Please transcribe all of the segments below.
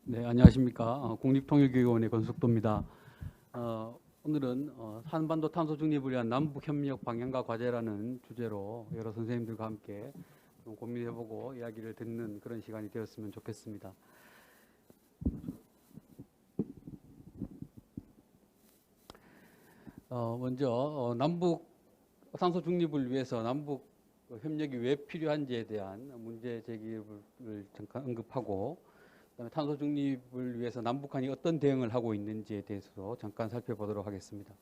네, 안녕하십니까. 국립통일교육원의 권숙도입니다. 오늘은 한반도 탄소 중립을 위한 남북 협력 방향과 과제라는 주제로 여러 선생님들과 함께 좀 고민해보고 이야기를 듣는 그런 시간이 되었으면 좋겠습니다. 먼저 남북 탄소 중립을 위해서 남북 협력이 왜 필요한지에 대한 문제 제기를 잠깐 언급하고, 그다음에 탄소 중립을 위해서 남북한이 어떤 대응을 하고 있는지에 대해서 잠깐 살펴보도록 하겠습니다.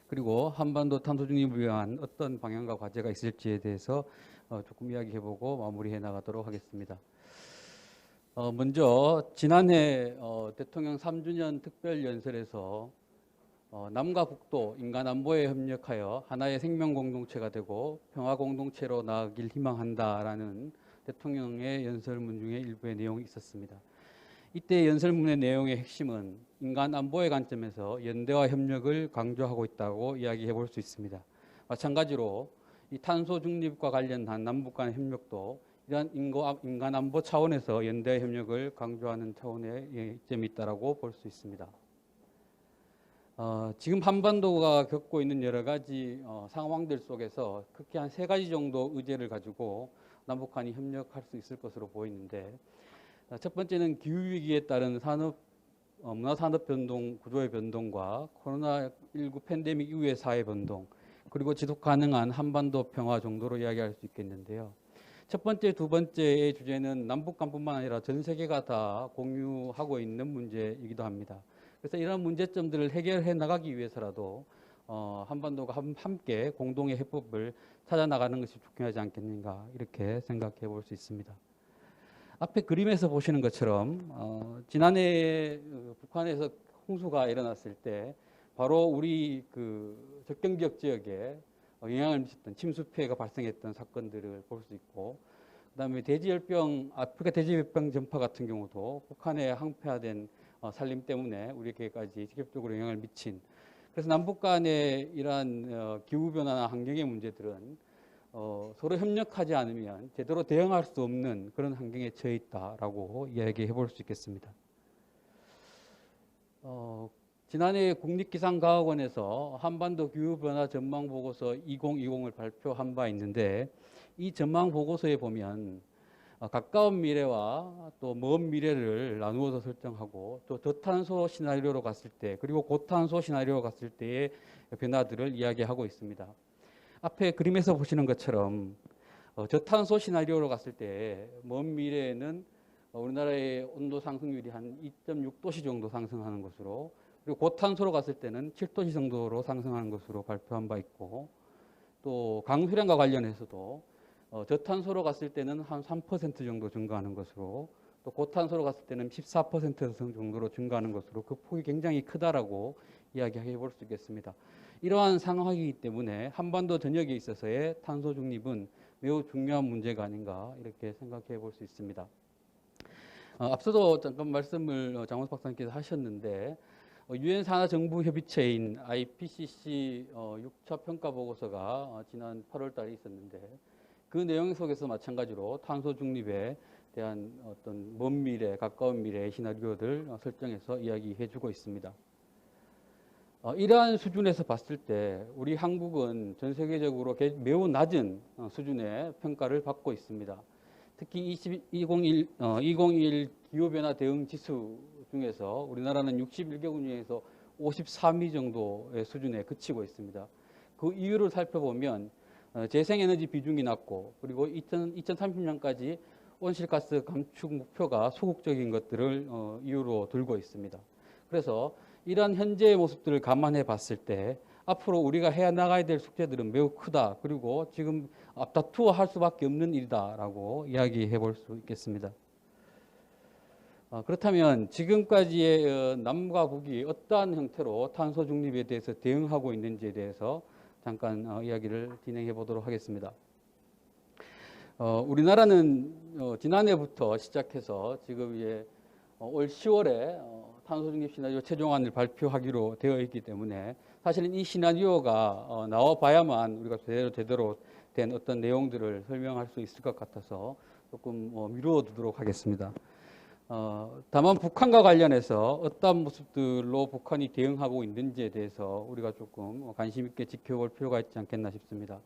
그리고 한반도 탄소 중립을 위한 어떤 방향과 과제가 있을지에 대해서 조금 이야기해보고 마무리해 나가도록 하겠습니다. 먼저 지난해 대통령 3주년 특별연설에서 남과 북도 인간 안보에 협력하여 하나의 생명 공동체가 되고 평화 공동체로 나아가길 희망한다라는 대통령의 연설문 중에 일부의 내용이 있었습니다. 이때 연설문의 내용의 핵심은 인간 안보의 관점에서 연대와 협력을 강조하고 있다고 이야기해 볼 수 있습니다. 마찬가지로 이 탄소 중립과 관련한 남북 간의 협력도 이러한 인간 안보 차원에서 연대와 협력을 강조하는 차원의 이점이 있다고 볼 수 있습니다. 지금 한반도가 겪고 있는 여러 가지 상황들 속에서 크게 한 3가지 정도 의제를 가지고 남북한이 협력할 수 있을 것으로 보이는데, 첫 번째는 기후위기에 따른 문화산업 변동, 구조의 변동과 코로나19 팬데믹 이후의 사회 변동, 그리고 지속 가능한 한반도 평화 정도로 이야기할 수 있겠는데요. 첫 번째, 두 번째의 주제는 남북 간뿐만 아니라 전 세계가 다 공유하고 있는 문제이기도 합니다. 그래서 이런 문제점들을 해결해 나가기 위해서라도 한반도가 함께 공동의 해법을 찾아 나가는 것이 중요하지 않겠는가, 이렇게 생각해 볼 수 있습니다. 앞에 그림에서 보시는 것처럼 지난해 북한에서 홍수가 일어났을 때 바로 우리 그 접경 지역 지역에 영향을 미쳤던 침수 피해가 발생했던 사건들을 볼 수 있고, 그다음에 아프리카 돼지열병 전파 같은 경우도 북한의 항폐화된 산림 때문에 우리에게까지 직접적으로 영향을 미친, 그래서 남북 간의 이러한 기후변화나 환경의 문제들은 서로 협력하지 않으면 제대로 대응할 수 없는 그런 환경에 처해 있다라고 이야기해 볼 수 있겠습니다. 지난해 국립기상과학원에서 한반도 기후변화 전망보고서 2020을 발표한 바 있는데, 이 전망보고서에 보면 가까운 미래와 또 먼 미래를 나누어서 설정하고, 또 저탄소 시나리오로 갔을 때 그리고 고탄소 시나리오로 갔을 때의 변화들을 이야기하고 있습니다. 앞에 그림에서 보시는 것처럼 저탄소 시나리오로 갔을 때 먼 미래에는 우리나라의 온도 상승률이 한 2.6도씨 정도 상승하는 것으로, 그리고 고탄소로 갔을 때는 7도씨 정도로 상승하는 것으로 발표한 바 있고, 또 강수량과 관련해서도 저탄소로 갔을 때는 한 3% 정도 증가하는 것으로, 또 고탄소로 갔을 때는 14% 정도로 증가하는 것으로 그 폭이 굉장히 크다라고 이야기해 볼 수 있겠습니다. 이러한 상황이기 때문에 한반도 전역에 있어서의 탄소 중립은 매우 중요한 문제가 아닌가, 이렇게 생각해 볼 수 있습니다. 앞서도 잠깐 말씀을 장원석 박사님께서 하셨는데, 유엔 산하 정부 협의체인 IPCC 6차 평가 보고서가 지난 8월 달에 있었는데, 그 내용 속에서 마찬가지로 탄소 중립에 대한 어떤 먼 미래, 가까운 미래의 시나리오들 설정해서 이야기해 주고 있습니다. 이러한 수준에서 봤을 때 우리 한국은 전 세계적으로 매우 낮은 수준의 평가를 받고 있습니다. 특히 2021 기후변화 대응 지수 중에서 우리나라는 61개국 중에서 53위 정도의 수준에 그치고 있습니다. 그 이유를 살펴보면 재생에너지 비중이 낮고, 그리고 2030년까지 온실가스 감축 목표가 소극적인 것들을 이유로 들고 있습니다. 그래서 이러한 현재의 모습들을 감안해 봤을 때 앞으로 우리가 해 나가야 될 숙제들은 매우 크다, 그리고 지금 앞다투어 할 수밖에 없는 일이다라고 이야기해 볼 수 있겠습니다. 그렇다면 지금까지의 남과 북이 어떠한 형태로 탄소 중립에 대해서 대응하고 있는지에 대해서 잠깐 이야기를 진행해 보도록 하겠습니다. 우리나라는 지난해부터 시작해서 지금 이제 올 10월에 탄소 중립 시나리오 최종안을 발표하기로 되어 있기 때문에, 사실은 이 시나리오가 나와 봐야만 우리가 제대로 된 어떤 내용들을 설명할 수 있을 것 같아서 조금 미루어 두도록 하겠습니다. 다만 북한과 관련해서 어떤 모습들로 북한이 대응하고 있는지에 대해서 우리가 조금 관심 있게 지켜볼 필요가 있지 않겠나 싶습니다.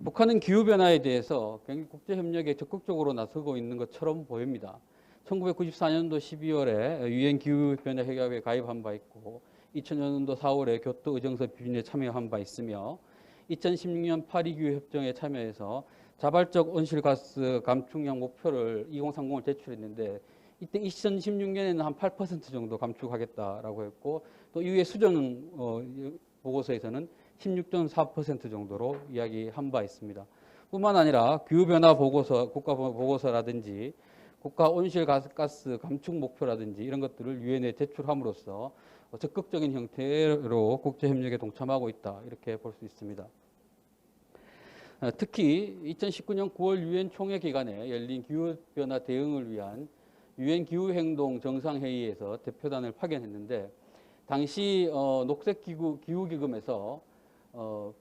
북한은 기후변화에 대해서 굉장히 국제협력에 적극적으로 나서고 있는 것처럼 보입니다. 1994년도 12월에 유엔 기후변화 협약에 가입한 바 있고 2000년도 4월에 교토 의정서 비준에 참여한 바 있으며 2016년 파리 기후 협정에 참여해서 자발적 온실가스 감축량 목표를 2030을 제출했는데 이때 2016년에는 한 8% 정도 감축하겠다라고 했고 또 이후에 수정 보고서에서는 16.4% 정도로 이야기한 바 있습니다. 뿐만 아니라 기후변화 보고서, 국가 보고서라든지 국가 온실가스 감축 목표라든지 이런 것들을 유엔에 제출함으로써 적극적인 형태로 국제협력에 동참하고 있다 이렇게 볼 수 있습니다. 특히 2019년 9월 유엔 총회 기간에 열린 기후변화 대응을 위한 유엔 기후행동 정상회의에서 대표단을 파견했는데 당시 녹색기후기금에서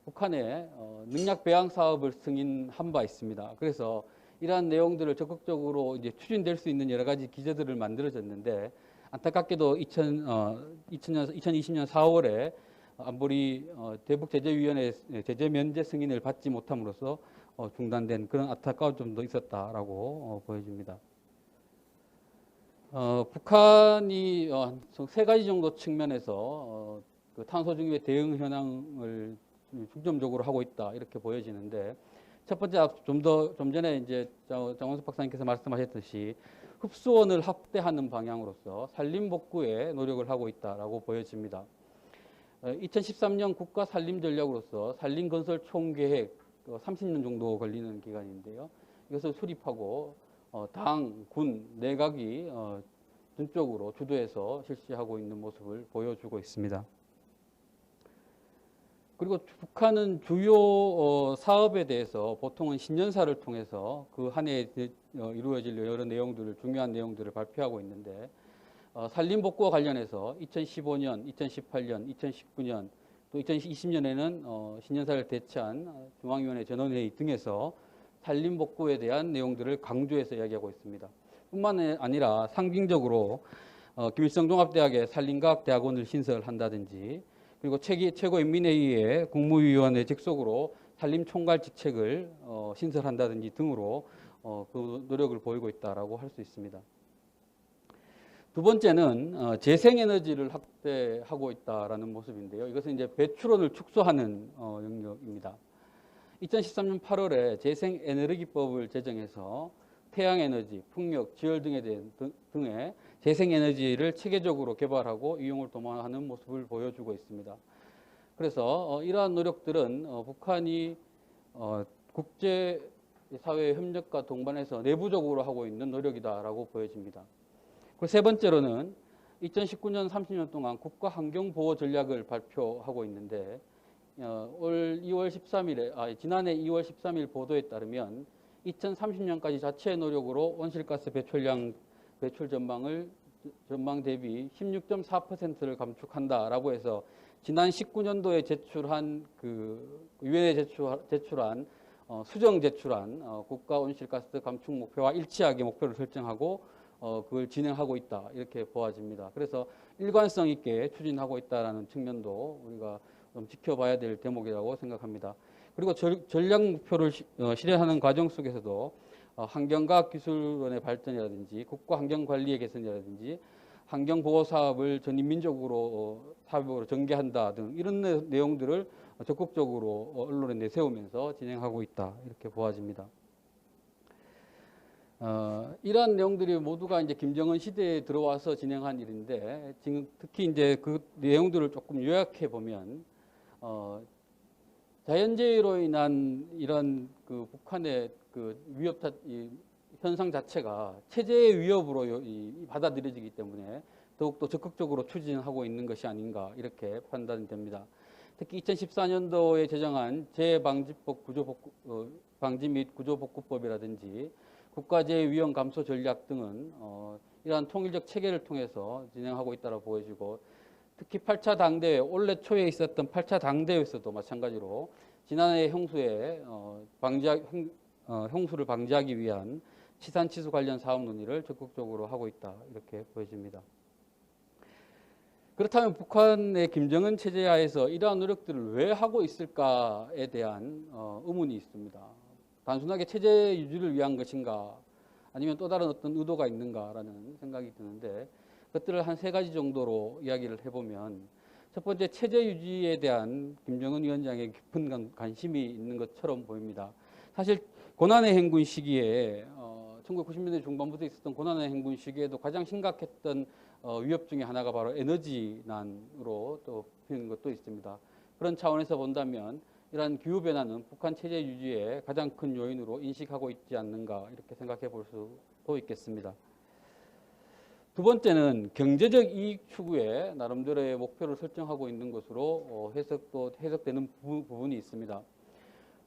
북한의 능력 배양 사업을 승인한 바 있습니다. 그래서 이러한 내용들을 적극적으로 이제 추진될 수 있는 여러 가지 기제들을 만들어졌는데 안타깝게도 2020년 4월에 안보리 대북제재위원회 제재 면제 승인을 받지 못함으로써 중단된 그런 안타까운 점도 있었다라고 보여집니다. 북한이 세 가지 정도 측면에서 그 탄소 중립의 대응 현황을 중점적으로 하고 있다 이렇게 보여지는데 첫 번째 좀 전에 이제 장원석 박사님께서 말씀하셨듯이 흡수원을 확대하는 방향으로서 산림 복구에 노력을 하고 있다라고 보여집니다. 2013년 국가 산림 전략으로서 산림 건설 총계획 30년 정도 걸리는 기간인데요. 이것을 수립하고 당, 군, 내각이 전적으로 주도해서 실시하고 있는 모습을 보여주고 있습니다. 그리고 북한은 주요 사업에 대해서 보통은 신년사를 통해서 그 한 해에 이루어질 여러 내용들을 중요한 내용들을 발표하고 있는데 산림복구와 관련해서 2015년, 2018년, 2019년 또 2020년에는 신년사를 대체한 중앙위원회 전원회의 등에서 산림복구에 대한 내용들을 강조해서 이야기하고 있습니다. 뿐만 아니라 상징적으로 김일성 종합대학에 산림과학대학원을 신설한다든지 그리고 최고인민회의에 국무위원회 직속으로 산림총괄직책을 신설한다든지 등으로 그 노력을 보이고 있다라고 할 수 있습니다. 두 번째는 재생에너지를 확대하고 있다라는 모습인데요. 이것은 이제 배출원을 축소하는 영역입니다. 2013년 8월에 재생에너지법을 제정해서 태양에너지, 풍력, 지열 등의 재생에너지를 체계적으로 개발하고 이용을 도모하는 모습을 보여주고 있습니다. 그래서 이러한 노력들은 북한이 국제사회 협력과 동반해서 내부적으로 하고 있는 노력이다라고 보여집니다. 그리고 세 번째로는 2019년 30년 동안 국가환경보호 전략을 발표하고 있는데 지난해 2월 13일 보도에 따르면 2030년까지 자체 노력으로 온실가스 배출 전망 대비 16.4%를 감축한다라고 해서 지난 19년도에 제출한 유엔에 제출한 수정 제출한 국가 온실가스 감축 목표와 일치하게 목표를 설정하고 그걸 진행하고 있다 이렇게 보아집니다. 그래서 일관성 있게 추진하고 있다라는 측면도 우리가 좀 지켜봐야 될 대목이라고 생각합니다. 그리고 전략 목표를 실현하는 과정 속에서도 환경과학 기술원의 발전이라든지 국가 환경관리의 개선이라든지 환경보호 사업을 전인민족으로 사업으로 전개한다 등 이런 내용들을 적극적으로 언론에 내세우면서 진행하고 있다 이렇게 보아집니다. 이러한 내용들이 모두가 이제 김정은 시대에 들어와서 진행한 일인데 지금 특히 이제 그 내용들을 조금 요약해 보면 자연재해로 인한 이런 그 북한의 그 위협 현상 자체가 체제의 위협으로 받아들여지기 때문에 더욱더 적극적으로 추진하고 있는 것이 아닌가 이렇게 판단됩니다. 특히 2014년도에 제정한 재해방지법 방지 및 구조복구법이라든지 국가재해 위험 감소 전략 등은 이러한 통일적 체계를 통해서 진행하고 있다고 보여지고 특히 8차 당대회 올해 초에 있었던 8차 당대회에서도 마찬가지로 지난해 형수를 방지하기 위한 치산치수 관련 사업 논의를 적극적으로 하고 있다. 이렇게 보여집니다. 그렇다면 북한의 김정은 체제 하에서 이러한 노력들을 왜 하고 있을까에 대한 의문이 있습니다. 단순하게 체제 유지를 위한 것인가 아니면 또 다른 어떤 의도가 있는가라는 생각이 드는데 그것들을 한 3가지 정도로 이야기를 해보면 첫 번째 체제 유지에 대한 김정은 위원장의 깊은 관심이 있는 것처럼 보입니다. 사실 고난의 행군 시기에 1990년대 중반부터 있었던 고난의 행군 시기에도 가장 심각했던 위협 중에 하나가 바로 에너지난으로 또 보이는 것도 있습니다. 그런 차원에서 본다면 이러한 기후변화는 북한 체제 유지의 가장 큰 요인으로 인식하고 있지 않는가 이렇게 생각해 볼 수도 있겠습니다. 두 번째는 경제적 이익 추구에 나름대로의 목표를 설정하고 있는 것으로 해석되는 부분이 있습니다.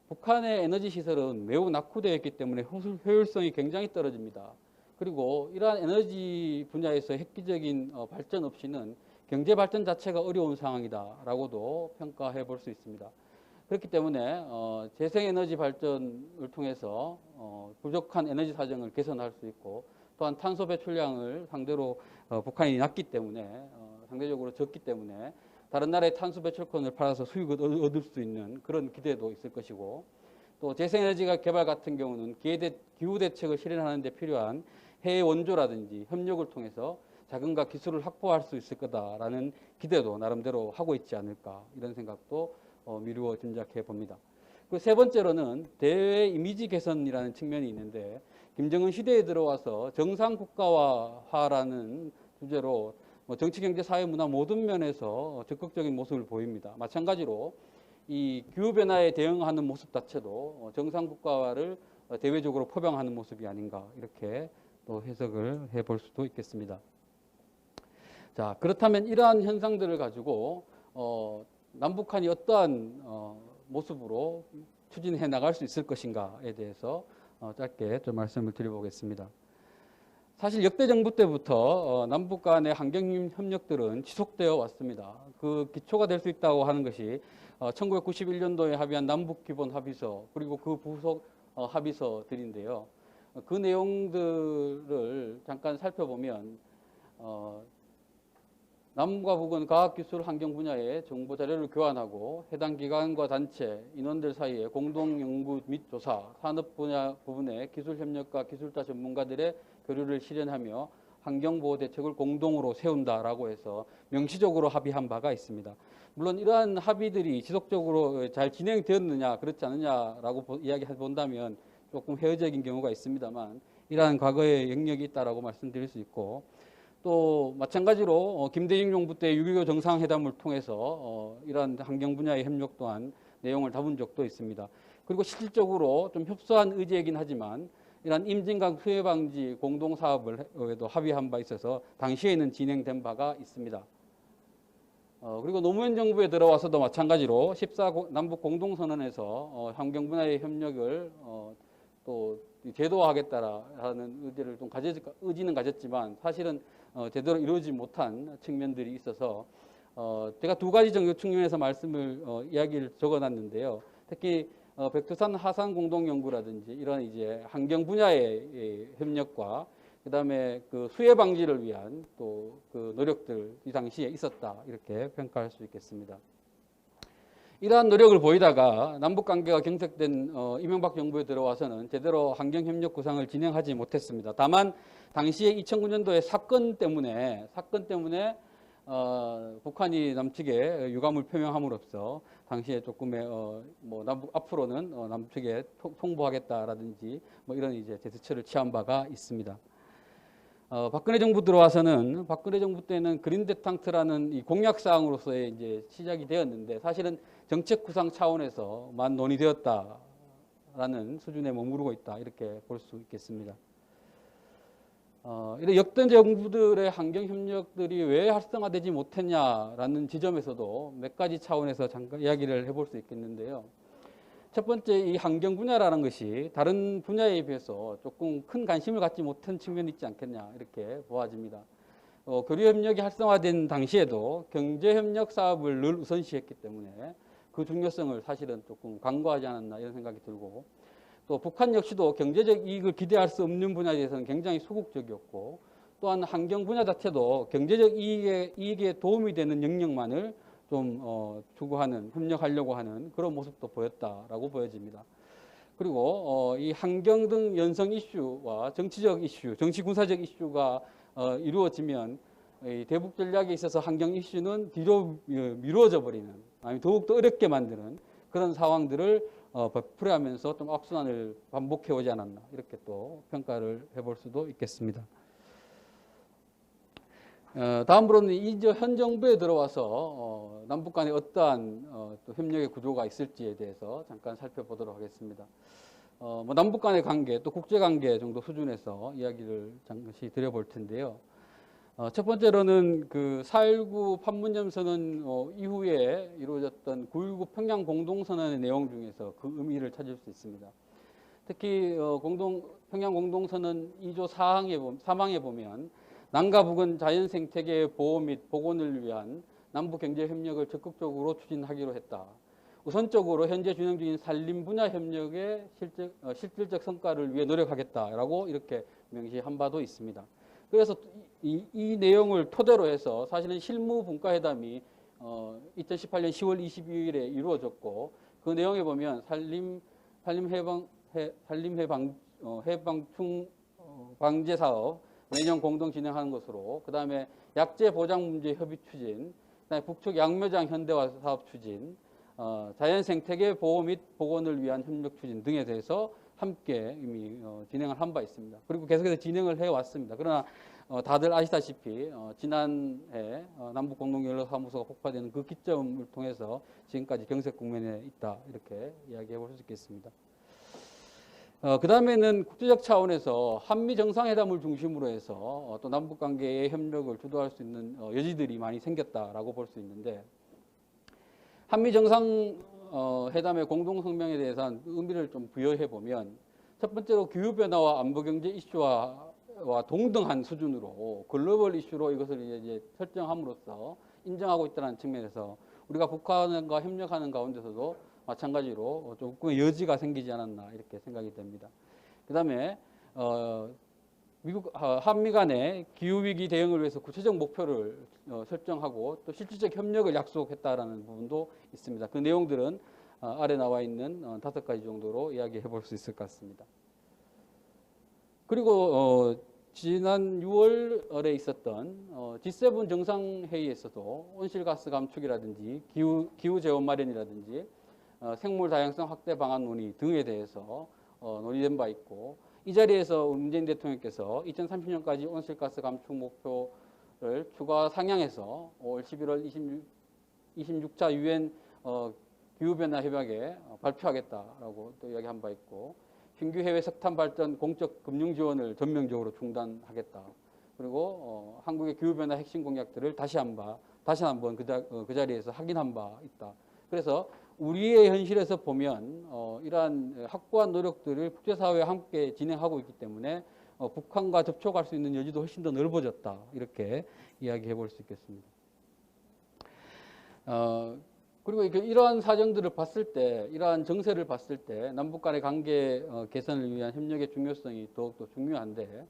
북한의 에너지 시설은 매우 낙후되어 있기 때문에 효율성이 굉장히 떨어집니다. 그리고 이러한 에너지 분야에서 획기적인 발전 없이는 경제 발전 자체가 어려운 상황이다라고도 평가해 볼 수 있습니다. 그렇기 때문에 재생에너지 발전을 통해서 부족한 에너지 사정을 개선할 수 있고 또한 탄소 배출량을 상대로 북한이 낮기 때문에 상대적으로 적기 때문에 다른 나라의 탄소 배출권을 팔아서 수익을 얻을 수 있는 그런 기대도 있을 것이고 또 재생에너지가 개발 같은 경우는 기후 대책을 실현하는 데 필요한 해외 원조라든지 협력을 통해서 자금과 기술을 확보할 수 있을 거다라는 기대도 나름대로 하고 있지 않을까 이런 생각도 미루어 짐작해 봅니다. 그 세 번째로는 대외 이미지 개선이라는 측면이 있는데 김정은 시대에 들어와서 정상 국가화라는 주제로 정치, 경제, 사회, 문화 모든 면에서 적극적인 모습을 보입니다. 마찬가지로 이 기후변화에 대응하는 모습 자체도 정상 국가화를 대외적으로 포병하는 모습이 아닌가 이렇게 또 해석을 해볼 수도 있겠습니다. 자, 그렇다면 이러한 현상들을 가지고 남북한이 어떠한 모습으로 추진해 나갈 수 있을 것인가에 대해서 짧게 좀 말씀을 드려보겠습니다. 사실 역대 정부 때부터 남북 간의 환경 협력들은 지속되어 왔습니다. 그 기초가 될 수 있다고 하는 것이 1991년도에 합의한 남북기본합의서 그리고 그 부속 합의서들인데요. 그 내용들을 잠깐 살펴보면 남과 북은 과학기술 환경 분야의 정보 자료를 교환하고 해당 기관과 단체, 인원들 사이에 공동 연구 및 조사, 산업 분야 부분의 기술 협력과 기술자 전문가들의 교류를 실현하며 환경보호 대책을 공동으로 세운다라고 해서 명시적으로 합의한 바가 있습니다. 물론 이러한 합의들이 지속적으로 잘 진행되었느냐 그렇지 않느냐라고 이야기해 본다면 조금 회의적인 경우가 있습니다만 이러한 과거의 영역이 있다라고 말씀드릴 수 있고 또 마찬가지로 김대중 정부 때 6.25 정상회담을 통해서 이러한 환경 분야의 협력 또한 내용을 담은 적도 있습니다. 그리고 실질적으로 좀 협소한 의제이긴 하지만 이러한 임진강 수해 방지 공동 사업을에도 합의한 바 있어서 당시에는 진행된 바가 있습니다. 그리고 노무현 정부에 들어와서도 마찬가지로 14 남북 공동선언에서 환경 분야의 협력을 또 제도화하겠다라는 의지는 가졌지만 사실은 제대로 이루어지지 못한 측면들이 있어서 제가 2가지 정도 측면에서 이야기를 적어놨는데요. 특히 백두산 하산 공동연구라든지 이런 이제 환경 분야의 협력과 그다음에 그 수해 방지를 위한 또 그 노력들 이 당시에 있었다 이렇게 평가할 수 있겠습니다. 이러한 노력을 보이다가 남북 관계가 경색된 이명박 정부에 들어와서는 제대로 환경 협력 구상을 진행하지 못했습니다. 다만 당시에 2009년도에 사건 때문에 북한이 남측에 유감을 표명함으로써 당시에 조금의 앞으로는 남측에 통보하겠다라든지 이런 이제 제스처를 취한 바가 있습니다. 박근혜 정부 들어와서는 박근혜 정부 때는 그린 데탕트라는 이 공약 사항으로서의 이제 시작이 되었는데 사실은 정책 구상 차원에서만 논의되었다라는 수준에 머무르고 있다 이렇게 볼 수 있겠습니다. 이런 역대 정부들의 환경 협력들이 왜 활성화되지 못했냐라는 지점에서도 몇 가지 차원에서 잠깐 이야기를 해볼 수 있겠는데요. 첫 번째, 이 환경 분야라는 것이 다른 분야에 비해서 조금 큰 관심을 갖지 못한 측면이 있지 않겠냐 이렇게 보아집니다. 교류 협력이 활성화된 당시에도 경제 협력 사업을 늘 우선시했기 때문에 그 중요성을 사실은 조금 간과하지 않았나 이런 생각이 들고 또 북한 역시도 경제적 이익을 기대할 수 없는 분야에 대해서는 굉장히 소극적이었고 또한 환경 분야 자체도 경제적 이익에 도움이 되는 영역만을 좀 추구하는, 협력하려고 하는 그런 모습도 보였다라고 보여집니다. 그리고 이 환경 등 연성 이슈와 정치적 이슈, 정치 군사적 이슈가 이루어지면 이 대북 전략에 있어서 환경 이슈는 뒤로 미루어져 버리는, 아니면 더욱더 어렵게 만드는 그런 상황들을 베풀어하면서 좀 악순환을 반복해 오지 않았나, 이렇게 또 평가를 해볼 수도 있겠습니다. 다음으로는 현 정부에 들어와서 남북 간에 어떠한 또 협력의 구조가 있을지에 대해서 잠깐 살펴보도록 하겠습니다. 뭐 남북 간의 관계, 또 국제 관계 정도 수준에서 이야기를 잠시 드려볼 텐데요. 첫 번째로는 그 4.19 판문점 선언 이후에 이루어졌던 9.19 평양 공동선언의 내용 중에서 그 의미를 찾을 수 있습니다. 특히 평양 공동선언 2조 4항에 보면 남과 북은 자연 생태계의 보호 및 복원을 위한 남북 경제 협력을 적극적으로 추진하기로 했다. 우선적으로 현재 진행 중인 산림 분야 협력의 실질적 성과를 위해 노력하겠다라고 이렇게 명시한 바도 있습니다. 그래서 이 내용을 토대로 해서 사실은 실무 분과회담이 2018년 10월 22일에 이루어졌고, 그 내용에 보면 해방충 방제 사업 매년 공동 진행하는 것으로, 그 다음에 약재 보장 문제 협의 추진, 그다음에 북측 양묘장 현대화 사업 추진, 자연 생태계 보호 및 복원을 위한 협력 추진 등에 대해서 함께 이미 진행을 한 바 있습니다. 그리고 계속해서 진행을 해왔습니다. 그러나 다들 아시다시피 지난해 남북 공동연락사무소가 폭파되는 그 기점을 통해서 지금까지 경색 국면에 있다, 이렇게 이야기해 볼 수 있겠습니다. 그 다음에는 국제적 차원에서 한미 정상회담을 중심으로 해서 또 남북 관계의 협력을 주도할 수 있는 여지들이 많이 생겼다라고 볼 수 있는데, 한미 정상회담의 공동성명에 대해서는 의미를 좀 부여해 보면, 첫 번째로 기후변화와 안보경제 이슈와 동등한 수준으로 글로벌 이슈로 이것을 이제 설정함으로써 인정하고 있다는 측면에서 우리가 북한과 협력하는 가운데서도 마찬가지로 조금의 여지가 생기지 않았나, 이렇게 생각이 됩니다. 그 다음에 한미 간의 기후위기 대응을 위해서 구체적 목표를 설정하고 또 실질적 협력을 약속했다라는 부분도 있습니다. 그 내용들은 아래 나와 있는 5가지 정도로 이야기해 볼 수 있을 것 같습니다. 그리고 지난 6월에 있었던 G7 정상회의에서도 온실가스 감축이라든지 기후재원 마련이라든지 생물 다양성 확대 방안 논의 등에 대해서 논의된 바 있고, 이 자리에서 문재인 대통령께서 2030년까지 온실가스 감축 목표를 추가 상향해서 올 11월 26차 유엔 기후변화 협약에 발표하겠다라고 또 이야기한 바 있고, 신규 해외 석탄 발전 공적 금융 지원을 전면적으로 중단하겠다. 그리고 한국의 기후변화 핵심 공약들을 다시 한번 그 자리에서 확인한 바 있다. 그래서 우리의 현실에서 보면 이러한 확고한 노력들을 국제사회와 함께 진행하고 있기 때문에 북한과 접촉할 수 있는 여지도 훨씬 더 넓어졌다, 이렇게 이야기해 볼 수 있겠습니다. 그리고 이러한 사정들을 봤을 때, 이러한 정세를 봤을 때 남북 간의 관계 개선을 위한 협력의 중요성이 더욱더 중요한데,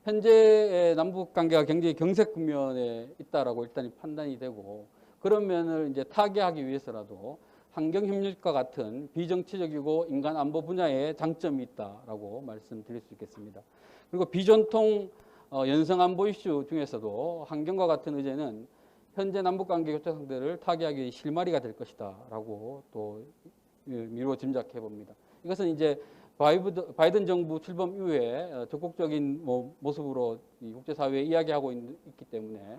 현재 남북 관계가 굉장히 경색 국면에 있다라고 일단 판단이 되고, 그런 면을 이제 타개하기 위해서라도 환경협력과 같은 비정치적이고 인간 안보 분야에 장점이 있다라고 말씀드릴 수 있겠습니다. 그리고 비전통 연성 안보 이슈 중에서도 환경과 같은 의제는 현재 남북관계 교착 상태를 타개하기 실마리가 될 것이다라고 또 미루어 짐작해 봅니다. 이것은 이제 바이든 정부 출범 이후에 적극적인 모습으로 국제사회에 이야기하고 있기 때문에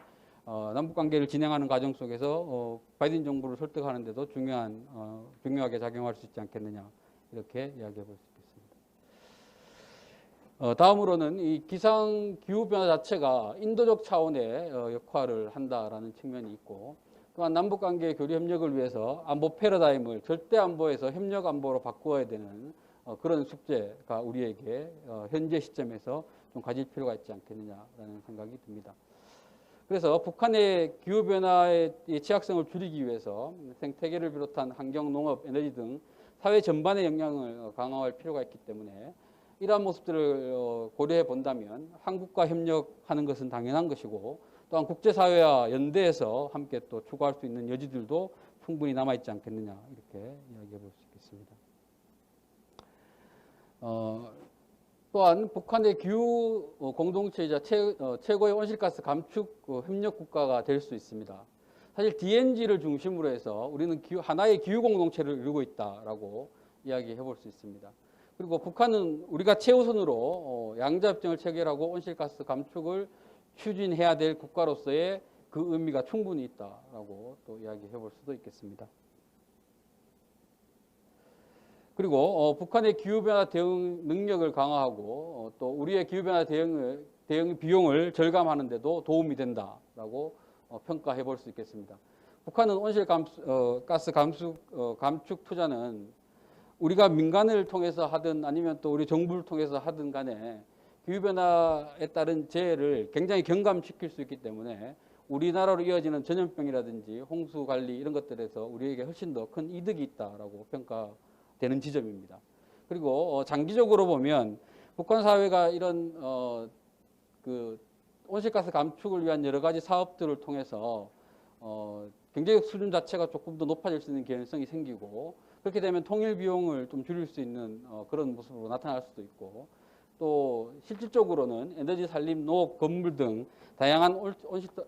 남북관계를 진행하는 과정 속에서 바이든 정부를 설득하는 데도 중요하게 작용할 수 있지 않겠느냐, 이렇게 이야기해 볼 수 있겠습니다. 다음으로는 이 기상기후변화 자체가 인도적 차원의 역할을 한다라는 측면이 있고, 또한 남북관계 교류 협력을 위해서 안보 패러다임을 절대 안보에서 협력 안보로 바꾸어야 되는 그런 숙제가 우리에게 현재 시점에서 좀 가질 필요가 있지 않겠느냐라는 생각이 듭니다. 그래서 북한의 기후변화의 취약성을 줄이기 위해서 생태계를 비롯한 환경, 농업, 에너지 등 사회 전반의 영향을 강화할 필요가 있기 때문에 이러한 모습들을 고려해 본다면 한국과 협력하는 것은 당연한 것이고 또한 국제사회와 연대해서 함께 또 추구할 수 있는 여지들도 충분히 남아있지 않겠느냐 이렇게 이야기해 볼 수 있겠습니다. 또한 북한의 기후 공동체이자 최고의 온실가스 감축 협력 국가가 될 수 있습니다. 사실 DNG를 중심으로 해서 우리는 하나의 기후 공동체를 이루고 있다라고 이야기해 볼 수 있습니다. 그리고 북한은 우리가 최우선으로 양자협정을 체결하고 온실가스 감축을 추진해야 될 국가로서의 그 의미가 충분히 있다라고 또 이야기해 볼 수도 있겠습니다. 그리고 북한의 기후변화 대응 능력을 강화하고 또 우리의 기후변화 대응 비용을 절감하는 데도 도움이 된다라고 평가해 볼 수 있겠습니다. 북한은 온실가스 감축 투자는 우리가 민간을 통해서 하든 아니면 또 우리 정부를 통해서 하든 간에 기후변화에 따른 재해를 굉장히 경감시킬 수 있기 때문에 우리나라로 이어지는 전염병이라든지 홍수관리 이런 것들에서 우리에게 훨씬 더 큰 이득이 있다라고 평가되는 지점입니다. 그리고 장기적으로 보면 북한 사회가 이런 그 온실가스 감축을 위한 여러 가지 사업들을 통해서 경제적 수준 자체가 조금 더 높아질 수 있는 개연성이 생기고 그렇게 되면 통일 비용을 좀 줄일 수 있는 그런 모습으로 나타날 수도 있고 또 실질적으로는 에너지 산림, 농업, 건물 등 다양한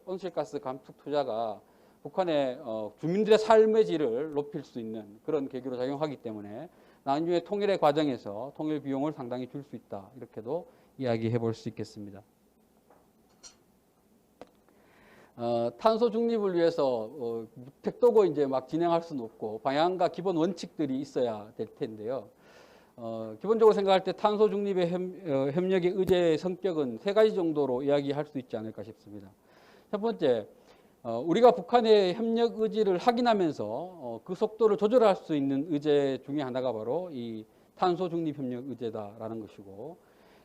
온실가스 감축 투자가 북한의 주민들의 삶의 질을 높일 수 있는 그런 계기로 작용하기 때문에 나중에 통일의 과정에서 통일 비용을 상당히 줄 수 있다 이렇게도 이야기해 볼 수 있겠습니다. 탄소 중립을 위해서 무턱도고 이제 막 진행할 수는 없고 방향과 기본 원칙들이 있어야 될 텐데요. 기본적으로 생각할 때 탄소 중립의 협력의 의제의 성격은 세 가지 정도로 이야기할 수 있지 않을까 싶습니다. 첫 번째, 우리가 북한의 협력 의지를 확인하면서 그 속도를 조절할 수 있는 의제 중에 하나가 바로 이 탄소 중립 협력 의제다라는 것이고,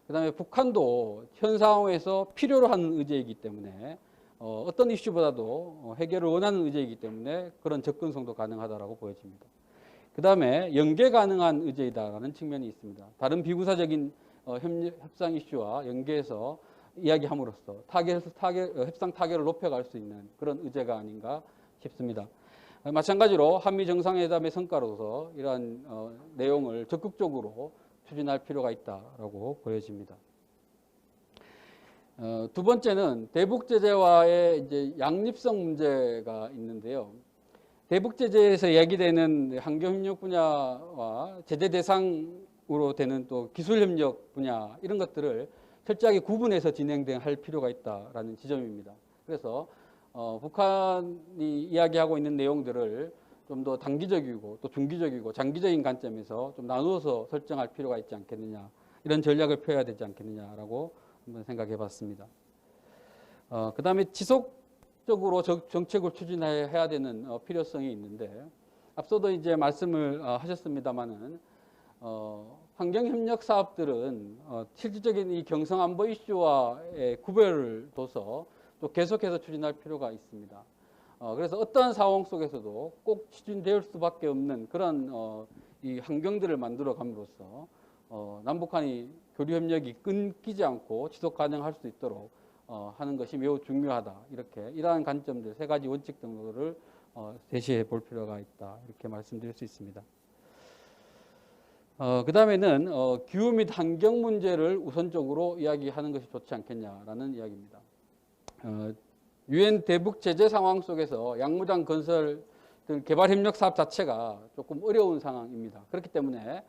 그 다음에 북한도 현 상황에서 필요로 하는 의제이기 때문에 어떤 이슈보다도 해결을 원하는 의제이기 때문에 그런 접근성도 가능하다라고 보여집니다. 그 다음에 연계 가능한 의제이다라는 측면이 있습니다. 다른 비군사적인 협상 이슈와 연계해서 이야기함으로써 협상 타결을 높여갈 수 있는 그런 의제가 아닌가 싶습니다. 마찬가지로 한미 정상회담의 성과로서 이러한 내용을 적극적으로 추진할 필요가 있다라고 보여집니다. 두 번째는 대북 제재와의 이제 양립성 문제가 있는데요. 대북 제재에서 얘기되는 환경 협력 분야와 제재 대상으로 되는 또 기술 협력 분야 이런 것들을 철저하게 구분해서 진행할 필요가 있다라는 지점입니다. 그래서 북한이 이야기하고 있는 내용들을 좀 더 단기적이고 또 중기적이고 장기적인 관점에서 좀 나누어서 설정할 필요가 있지 않겠느냐, 이런 전략을 펴야 되지 않겠느냐라고 한번 생각해 봤습니다. 그 다음에 지속적으로 정책을 추진해야 되는 필요성이 있는데, 앞서도 이제 말씀을 하셨습니다마는 환경협력 사업들은 실질적인 이 경성안보 이슈와의 구별을 둬서 또 계속해서 추진할 필요가 있습니다. 그래서 어떠한 상황 속에서도 꼭 추진될 수밖에 없는 그런 이 환경들을 만들어 감으로써 남북한이 교류협력이 끊기지 않고 지속 가능할 수 있도록 하는 것이 매우 중요하다. 이러한 관점들 세 가지 원칙 등을 제시해 볼 필요가 있다. 이렇게 말씀드릴 수 있습니다. 그 다음에는 기후 및 환경 문제를 우선적으로 이야기하는 것이 좋지 않겠냐라는 이야기입니다. 유엔 대북 제재 상황 속에서 양무장 건설 등 개발 협력 사업 자체가 조금 어려운 상황입니다. 그렇기 때문에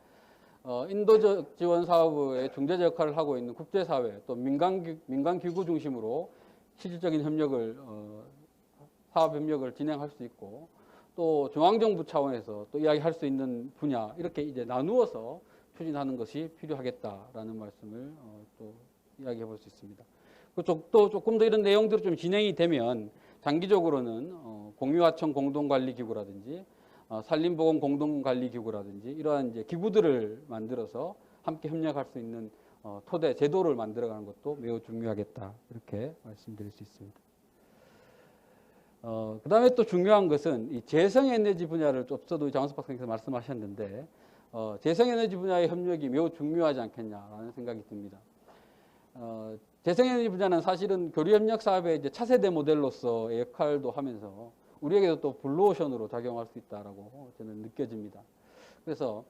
인도적 지원 사업의 중재자 역할을 하고 있는 국제사회 또 민간 기구 중심으로 실질적인 협력을 사업 협력을 진행할 수 있고, 또 중앙정부 차원에서 또 이야기할 수 있는 분야 이렇게 이제 나누어서 추진하는 것이 필요하겠다라는 말씀을 또 이야기해 볼 수 있습니다. 또 조금 더 이런 내용들이 좀 진행이 되면 장기적으로는 공유하청 공동관리기구라든지 산림보건 공동관리기구라든지 이러한 이제 기구들을 만들어서 함께 협력할 수 있는 토대 제도를 만들어가는 것도 매우 중요하겠다, 이렇게 말씀드릴 수 있습니다. 그 다음에 또 중요한 것은 이 재생에너지 분야를 앞서도 장원석 박사님께서 말씀하셨는데, 재생에너지 분야의 협력이 매우 중요하지 않겠냐라는 생각이 듭니다. 재생에너지 분야는 사실은 교류협력 사업의 이제 차세대 모델로서의 역할도 하면서 우리에게도 또 블루오션으로 작용할 수 있다라고 저는 느껴집니다. 그래서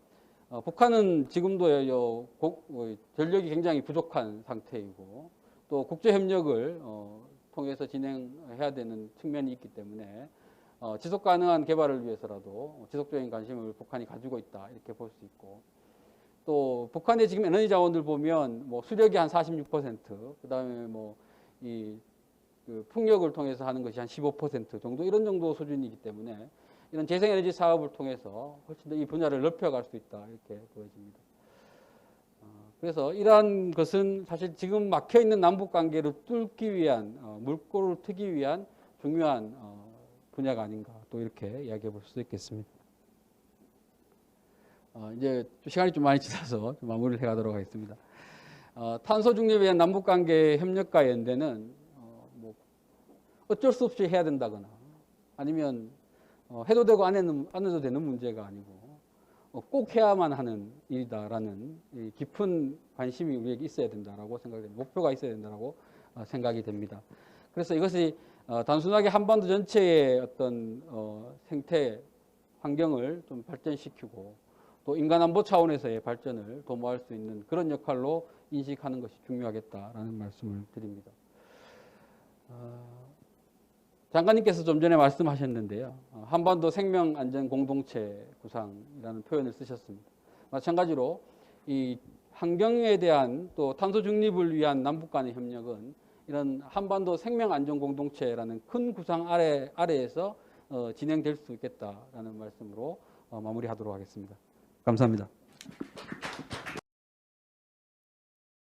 북한은 지금도 전력이 굉장히 부족한 상태이고 또 국제협력을 통해서 진행해야 되는 측면이 있기 때문에 지속 가능한 개발을 위해서라도 지속적인 관심을 북한이 가지고 있다 이렇게 볼 수 있고 또 북한의 지금 에너지 자원들 보면 뭐 수력이 한 46%, 그다음에 그 풍력을 통해서 하는 것이 한 15% 정도 이런 정도 수준이기 때문에 이런 재생에너지 사업을 통해서 훨씬 더 이 분야를 넓혀갈 수 있다 이렇게 보여집니다. 그래서 이러한 것은 사실 지금 막혀 있는 남북 관계를 뚫기 위한 물꼬를 트기 위한 중요한 분야가 아닌가 또 이렇게 이야기해 볼 수 있겠습니다. 이제 시간이 좀 많이 지나서 좀 마무리를 해가도록 하겠습니다. 탄소 중립에 대한 남북 관계 협력과 연대는 뭐 어쩔 수 없이 해야 된다거나 아니면 해도 되고 안 해도 되는 문제가 아니고 꼭 해야만 하는 일이다라는 깊은 관심이 우리에게 있어야 된다라고 생각됩니다. 목표가 있어야 된다라고 생각이 됩니다. 그래서 이것이 단순하게 한반도 전체의 어떤 생태 환경을 좀 발전시키고 또 인간 안보 차원에서의 발전을 도모할 수 있는 그런 역할로 인식하는 것이 중요하겠다라는 말씀을 드립니다. 장관님께서 좀 전에 말씀하셨는데요. 한반도 생명 안전 공동체 구상이라는 표현을 쓰셨습니다. 마찬가지로 이 환경에 대한 또 탄소 중립을 위한 남북 간의 협력은 이런 한반도 생명 안전 공동체라는 큰 구상 아래에서 진행될 수 있겠다라는 말씀으로 마무리하도록 하겠습니다. 감사합니다.